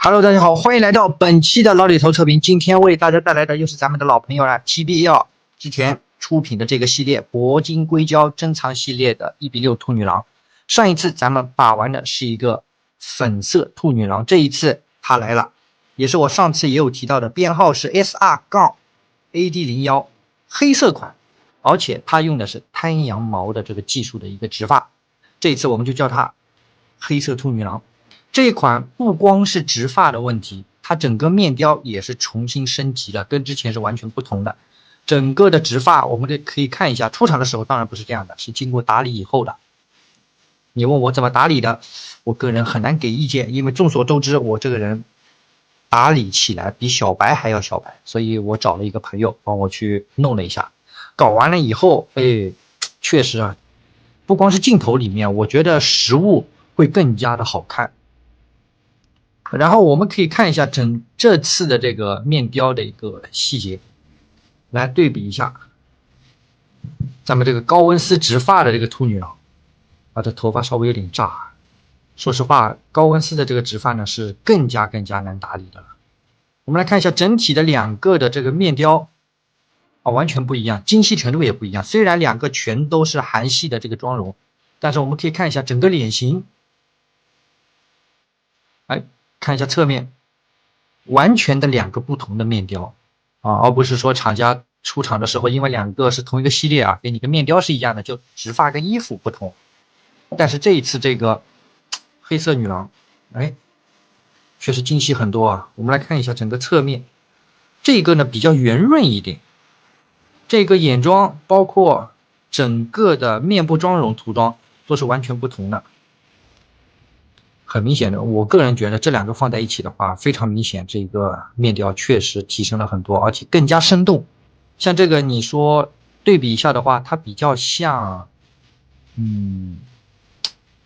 Hello，大家好，欢迎来到本期的老李头测评。今天为大家带来的又是咱们的老朋友了，TBL 之前出品的这个系列铂金硅胶珍藏系列的1:6兔女郎。上一次咱们把玩的是一个粉色兔女郎，这一次它来了，也是我上次也有提到的，编号是 SR-AD01 黑色款，而且它用的是滩羊毛的这个技术的一个直发，这一次我们就叫它黑色兔女郎。这一款不光是直发的问题，它整个面雕也是重新升级了，跟之前是完全不同的。整个的直发我们可以看一下，出厂的时候当然不是这样的，是经过打理以后的。你问我怎么打理的，我个人很难给意见，因为众所周知，我这个人打理起来比小白还要小白，所以我找了一个朋友帮我去弄了一下。搞完了以后，确实啊，不光是镜头里面，我觉得实物会更加的好看。然后我们可以看一下这次的这个面雕的一个细节，来对比一下咱们这个高温丝直发的这个兔女郎，这头发稍微有点炸。说实话，高温丝的这个直发呢是更加难打理的了。我们来看一下整体的两个的这个面雕完全不一样，精细程度也不一样。虽然两个全都是韩系的这个妆容，但是我们可以看一下整个脸型，看一下侧面，完全的两个不同的面雕而不是说厂家出厂的时候，因为两个是同一个系列给你个面雕是一样的，就直发跟衣服不同。但是这一次这个黑色女郎，确实精细很多我们来看一下整个侧面，这个呢比较圆润一点，这个眼妆包括整个的面部妆容涂装都是完全不同的。很明显的，我个人觉得这两个放在一起的话，非常明显，这个面雕确实提升了很多，而且更加生动。像这个你说对比一下的话，它比较像，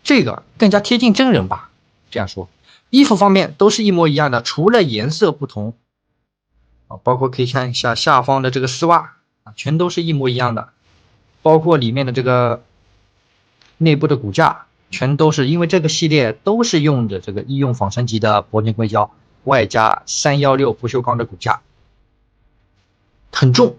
这个更加贴近真人吧。这样说，衣服方面都是一模一样的，除了颜色不同包括可以看一下下方的这个丝袜全都是一模一样的，包括里面的这个内部的骨架。全都是因为这个系列都是用的这个医用仿生级的铂金硅胶，外加316不锈钢的骨架，很重。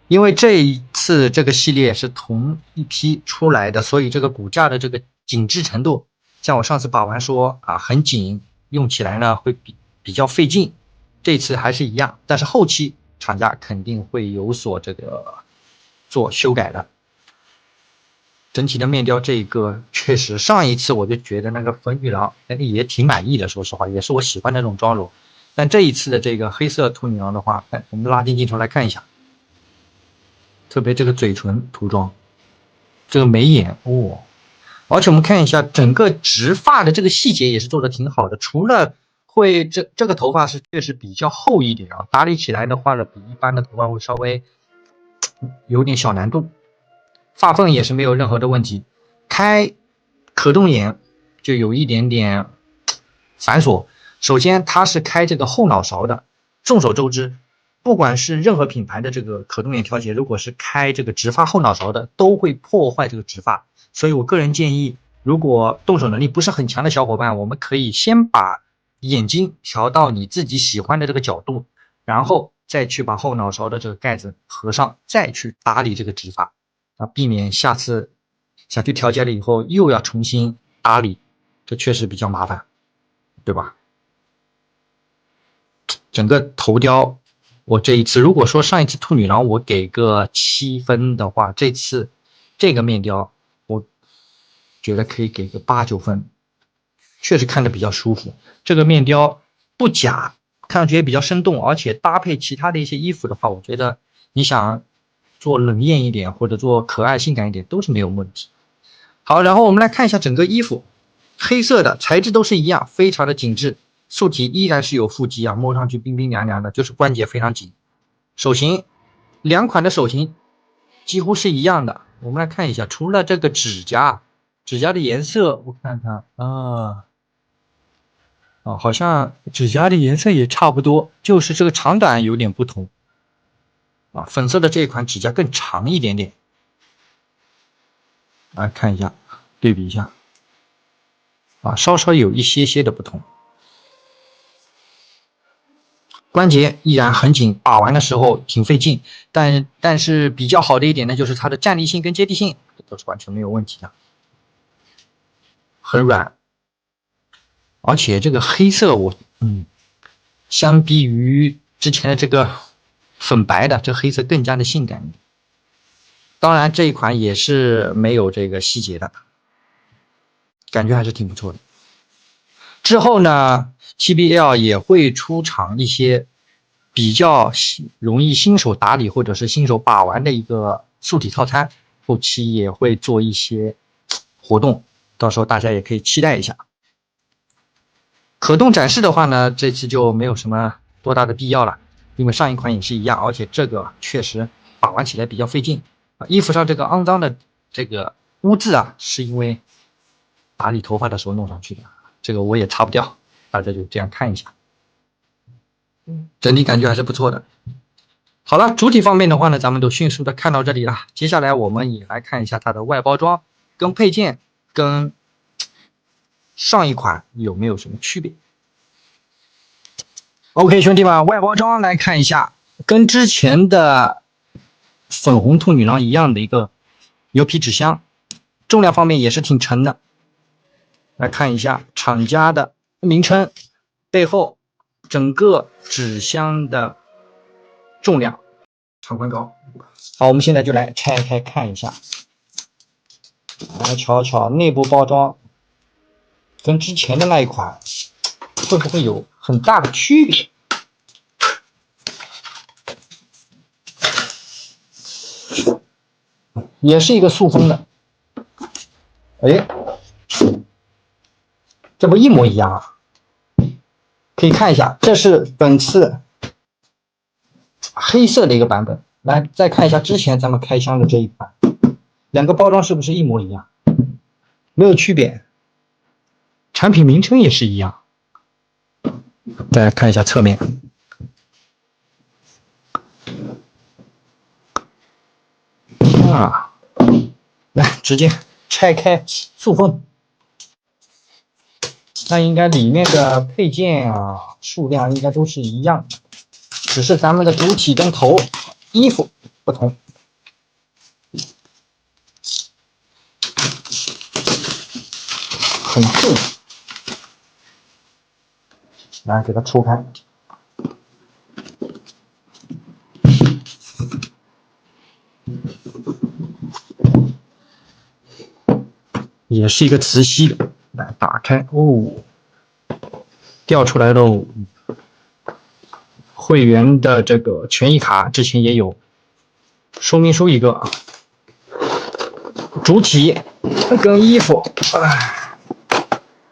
因为这一次这个系列是同一批出来的，所以这个骨架的这个紧致程度，像我上次把玩说很紧，用起来呢会比较费劲。这次还是一样，但是后期厂家肯定会有所这个做修改的。整体的面雕这个确实，上一次我就觉得那个粉女郎也挺满意的，说实话也是我喜欢的那种妆容。但这一次的这个黑色兔女郎的话，我们拉近镜头来看一下，特别这个嘴唇涂装，这个眉眼而且我们看一下整个直发的这个细节也是做的挺好的，除了会这个头发是确实比较厚一点打理起来的话呢，比一般的头发会稍微有点小难度。发缝也是没有任何的问题，开可动眼就有一点点繁琐。首先它是开这个后脑勺的，众所周知，不管是任何品牌的这个可动眼调节，如果是开这个直发后脑勺的，都会破坏这个直发。所以我个人建议，如果动手能力不是很强的小伙伴，我们可以先把眼睛调到你自己喜欢的这个角度，然后再去把后脑勺的这个盖子合上，再去打理这个直发避免下次想去调节了以后又要重新打理，这确实比较麻烦，对吧？整个头雕，我这一次如果说上一次兔女郎我给个7分的话，这次这个面雕我觉得可以给个8、9分，确实看着比较舒服。这个面雕不假，看上去也比较生动，而且搭配其他的一些衣服的话，我觉得你想做冷艳一点或者做可爱性感一点都是没有问题。好，然后我们来看一下整个衣服，黑色的材质都是一样，非常的紧致，素体依然是有腹肌摸上去冰冰凉凉的，就是关节非常紧。手型，两款的手型几乎是一样的。我们来看一下，除了这个指甲的颜色，我看看好像指甲的颜色也差不多，就是这个长短有点不同粉色的这一款指甲更长一点点。来看一下，对比一下稍稍有一些的不同。关节依然很紧，把玩的时候挺费劲，但是比较好的一点呢，就是它的站立性跟接地性都是完全没有问题的，很软，而且这个黑色相比于之前的这个粉白的，这黑色更加的性感。当然这一款也是没有这个细节的，感觉还是挺不错的。之后呢 ，TBL 也会出厂一些比较容易新手打理或者是新手把玩的一个素体套餐，后期也会做一些活动，到时候大家也可以期待一下。可动展示的话呢，这次就没有什么多大的必要了，因为上一款也是一样，而且这个确实把玩起来比较费劲啊。衣服上这个肮脏的这个污渍啊，是因为打理头发的时候弄上去的，这个我也擦不掉，大家就这样看一下。整体感觉还是不错的。好了，主体方面的话呢，咱们都迅速的看到这里了。接下来我们也来看一下它的外包装跟配件跟上一款有没有什么区别。OK， 兄弟们，外包装来看一下，跟之前的粉红兔女郎一样的一个牛皮纸箱，重量方面也是挺沉的。来看一下厂家的名称，背后整个纸箱的重量，长宽高。好，我们现在就来拆开看一下，来瞧瞧内部包装跟之前的那一款会不会有很大的区别。也是一个塑封的，哎，这不一模一样啊？可以看一下，这是本次黑色的一个版本。来，再看一下之前咱们开箱的这一款，两个包装是不是一模一样？没有区别，产品名称也是一样。大家看一下侧面，啊，来直接拆开塑封。那应该里面的配件啊，数量应该都是一样的，只是咱们的主体跟头、衣服不同。很重，来给它戳开。也是一个磁吸的，来打开哦，掉出来喽。会员的这个权益卡之前也有，说明书一个，主体跟衣服，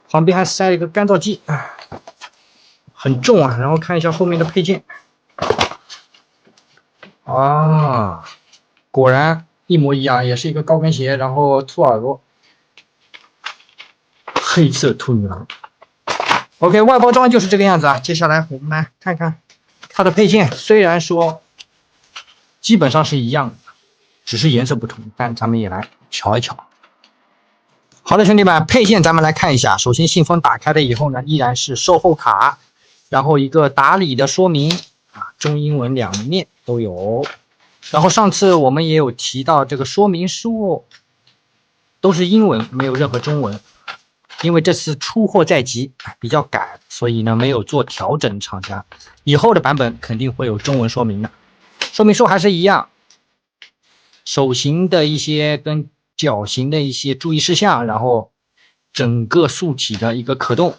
旁边还塞了一个干燥剂，很重啊。然后看一下后面的配件，啊，果然一模一样，也是一个高跟鞋，然后兔耳朵，黑色兔女郎。OK， 外包装就是这个样子啊。接下来我们来看看它的配件，虽然说基本上是一样的，只是颜色不同，但咱们也来瞧一瞧。好的，兄弟们，配件咱们来看一下。首先，信封打开了以后呢，依然是售后卡，然后一个打理的说明啊，中英文两面都有。然后上次我们也有提到，这个说明书都是英文，没有任何中文。因为这次出货在即，比较赶，所以呢没有做调整。厂家以后的版本肯定会有中文说明的，说明书还是一样，手型的一些跟脚型的一些注意事项，然后整个素体的一个可动，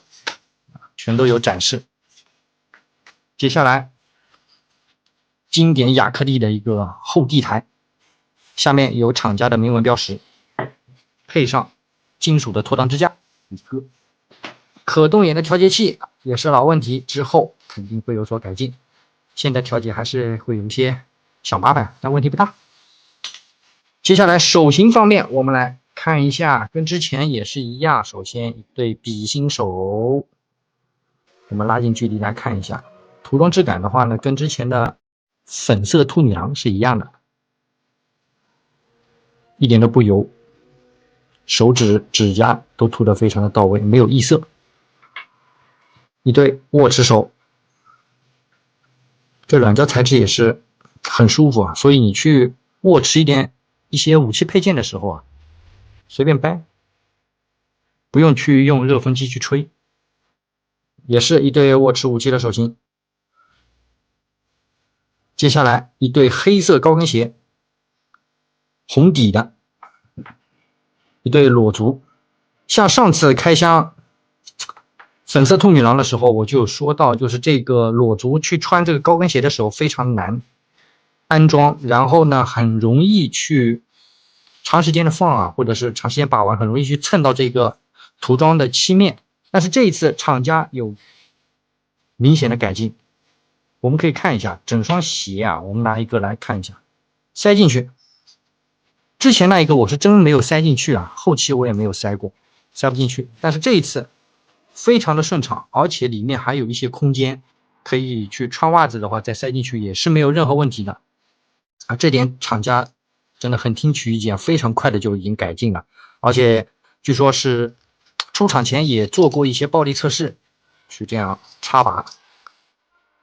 全都有展示。接下来，经典亚克力的一个厚地台，下面有厂家的明文标识，配上金属的拖档支架。一个可动眼的调节器也是老问题，之后肯定会有所改进。现在调节还是会有一些小麻烦，但问题不大。接下来手型方面，我们来看一下，跟之前也是一样。首先一对笔芯手，我们拉近距离来看一下，涂装质感的话呢，跟之前的粉色兔女郎是一样的，一点都不油。手指指甲都涂得非常的到位，没有异色。一对握持手，这软胶材质也是很舒服啊，所以你去握持一些武器配件的时候啊，随便掰，不用去用热风机去吹。也是一对握持武器的手心。接下来一对黑色高跟鞋，红底的，一对裸足。像上次开箱粉色兔女郎的时候，我就有说到，就是这个裸足去穿这个高跟鞋的时候非常难安装，然后呢很容易去长时间的放啊，或者是长时间把玩，很容易去蹭到这个涂装的漆面。但是这一次厂家有明显的改进，我们可以看一下整双鞋啊，我们拿一个来看一下，塞进去。之前那一个我是真没有塞进去啊，后期我也没有塞过，塞不进去。但是这一次非常的顺畅，而且里面还有一些空间，可以去穿袜子的话再塞进去也是没有任何问题的啊。这点厂家真的很听取意见，非常快的就已经改进了，而且据说是出厂前也做过一些暴力测试，去这样插拔，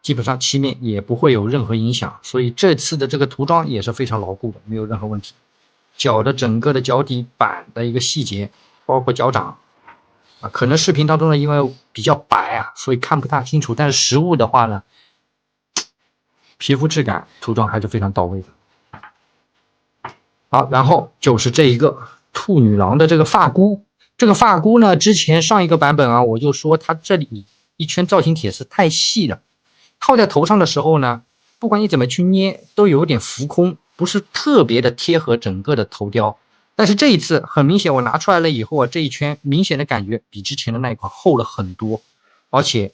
基本上漆面也不会有任何影响，所以这次的这个涂装也是非常牢固的，没有任何问题。脚的整个的脚底板的一个细节，包括脚掌啊，可能视频当中呢因为比较白啊，所以看不大清楚，但是实物的话呢，皮肤质感涂装还是非常到位的。好，然后就是这一个兔女郎的这个发箍，这个发箍呢，之前上一个版本啊，我就说它这里一圈造型铁丝太细了，套在头上的时候呢，不管你怎么去捏，都有点浮空，不是特别的贴合整个的头雕。但是这一次很明显，我拿出来了以后啊，这一圈明显的感觉比之前的那一款厚了很多，而且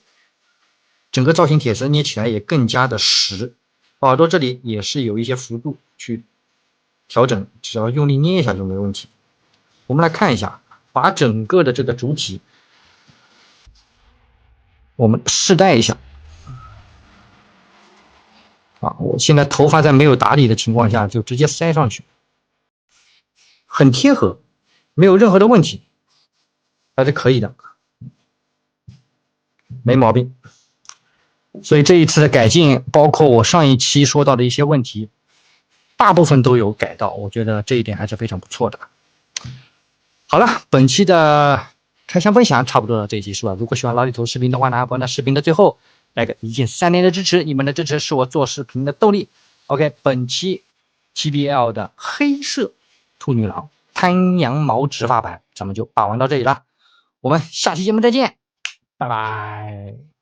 整个造型铁丝捏起来也更加的实，耳朵这里也是有一些幅度去调整，只要用力捏一下就没问题。我们来看一下，把整个的这个主体我们试戴一下。啊，我现在头发在没有打理的情况下就直接塞上去，很贴合，没有任何的问题，还是可以的，没毛病。所以这一次的改进，包括我上一期说到的一些问题，大部分都有改到，我觉得这一点还是非常不错的。好了，本期的开箱分享差不多到这里结束了。如果喜欢老李头视频的话呢，帮视频的最后来个1键3连的支持，你们的支持是我做视频的动力。OK， 本期 TBL 的黑色兔女郎滩羊毛直发版，咱们就把玩到这里了。我们下期节目再见，拜拜。